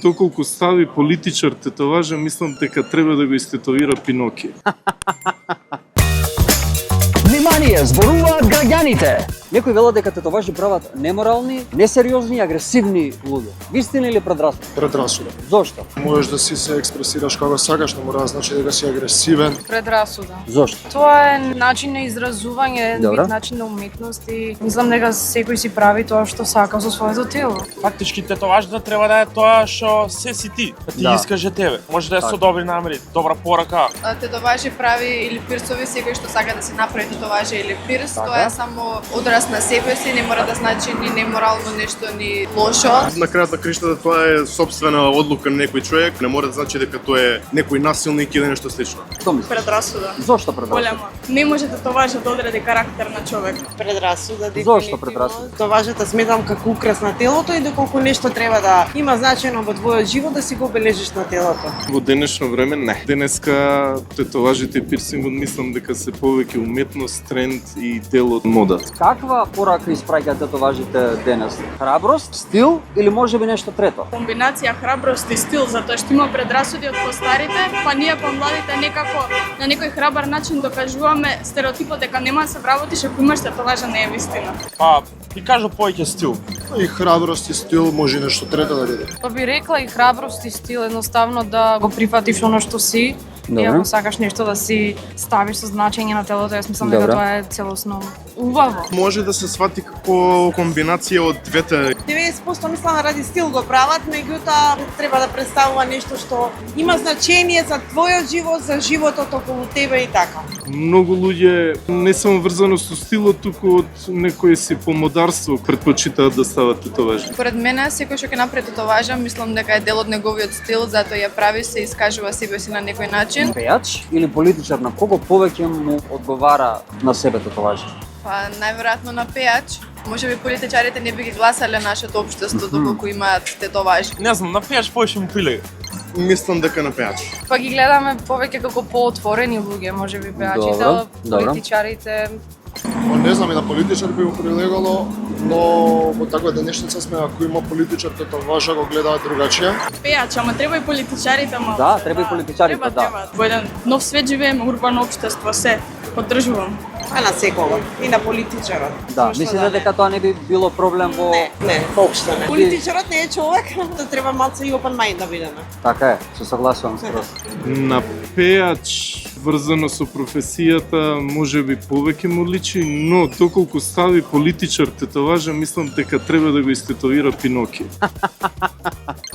Доколку стави политичар тетоважа, мислам дека треба да го истетовира Пиноки. Внимание, зборуваат граѓаните! Некои велат дека тетоважи прават неморални, несериозни и агресивни луѓе. Вистина или предрасуда? Предрасуда. Зошто? Можеш да си се експресираш како сакаш, не мора да значи дека си агресивен. Предрасуда. Зошто? Тоа е начин на изразување, Добра. вид начин на уметност и мислам дека секој си прави тоа што сака со своето тело. Фактички тетоважата треба да е тоа што се си ти, да ти Да. искаже тебе. Може да е со Така. добри намери, добра порака. Тетоважи прави или пирсови, секој што сака да се направи тетоважа или пирс, Така. тоа е само одраз на себе си, не мора да значи ни неморално нешто, ни лошо. На крајот на криштата тоа е собствена одлука на некој човек, не мора да значи дека тоа е некој насилник или нешто слично. Што мислиш? Предрасуда. Зошто предрасуда? Голема. Не може тетоважа да одреди карактер на човек. Предрасуда, Зошто предрасуда? Тетоважата сметам како украс на телото и доколку нешто треба да има значајно во твојот живот да си го бележиш на телото. Во денешно време не. Денеска тетоважите и пирсингот мислам дека се повеќе уметност, тренд и дел од мода. Каква порака испраќаат тетоважите денес? Храброст, стил или можеби нешто трето? Комбинација храброст и стил, затоа што има предрасуди од постарите, па ние помладите некако на некој храбар начин докажуваме стереотипот дека нема да се вработиш ако имаш тетоважа, не е вистина. Па, ти кажу повеќе стил. И храброст и стил може и нешто трето да биде. Па би рекла и храброст и стил, едноставно да го прифатиш оно што си. И Добре. ако сакаш нешто да си ставиш со значење на телото, јас мислам дека Добре. тоа е целосно убаво. Може да се свати како комбинација од двете. 90% мислам ради стил го прават, меѓутоа треба да представува нешто што има значење за твојот живот, за животот околу тебе и така. Многу луѓе не само врзано со стилот, туку од некое си помодарство предпочитаат да стават тетоважи. Според мене, секој што ќе направи тетоважа, мислам дека е дел од неговиот стил, затоа ја прави, се искажува себе си на некој начин. Пејач или политичар, на кого повеќе му одговара на себе тетоважа? Па најверојатно на пејач. Може би политичарите не би ги гласале нашето општество доколку имаат тетоважи. Не знам, на пејач повеќе му прилега. Мислам дека на пејач. Па ги гледаме повеќе како поотворени луѓе, можеби пејачите, Добро, добро. политичарите. Не знам и на политичар би го прилегало, но во таква денешница сме, ако има политичар тетоважа го гледаат другачија. Пејач, ама треба и политичарите малку. Да, треба и политичарите, треба, да. Треба. Во еден нов свет живееме, урбано општество, се поддржувам. А на секого и на политичарот. Да, Зошто мислите не? дека тоа не би било проблем во... Не, воопшто не. Политичарот не е човек, да треба малце и open mind да бидеме. Така е, се согласувам скроз. На пејач врзано со професијата можеби повеќе му личи, но доколку стави политичар тетоважа, мислам дека треба да го истетовира Пиноки.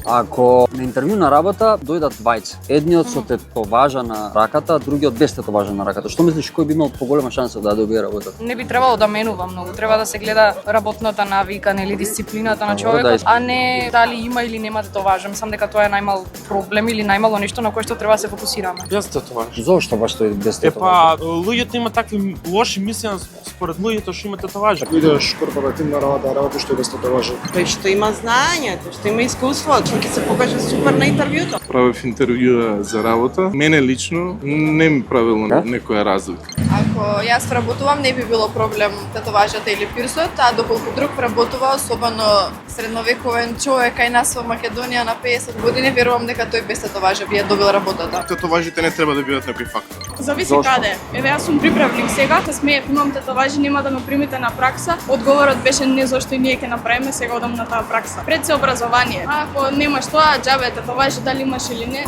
Ако на интервју на работа дојдат двајца, едниот со тетоважа на раката, другиот без тетоважа на раката, што мислиш кој би имал поголема шанса да добие работата? Не би требало да менува многу, треба да се гледа работната навика, нели дисциплината на Добро, човекот, да, а не дали има или нема тетоважа. Мислам дека тоа е најмал проблем или најмало нешто на кое што треба да се фокусираме. Без тетоваж. Зошто баш тој без тетоважа? Епа, луѓето има такви лоши мислења според луѓето што имаат тетоважи. Ако идеш корпоративна работа, работиш што без тетоважа. Тој што има знаење, тој што има искуство, што ќе се покаже супер на интервјуто. Правев интервјуа за работа. Мене лично не ми правило Да? некоја разлика. Ако јас вработувам, не би било проблем тетоважата или пирсот, а доколку друг вработува, особено средновековен човек кај нас во Македонија на 50 години, верувам дека тој без тетоважа би ја добил работата. Тетоважите не треба да бидат некој фактор. Зависи Зошто? каде. Еве јас сум приправник сега, се смеев, имам тетоважи, нема да ме примите на пракса. Одговорот беше не зошто и ние ќе направиме, сега одам на таа пракса. Пред се образование. А ако немаш тоа, џабе тетоважи дали имаш или не.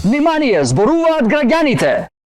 Внимание, зборуваат граѓаните!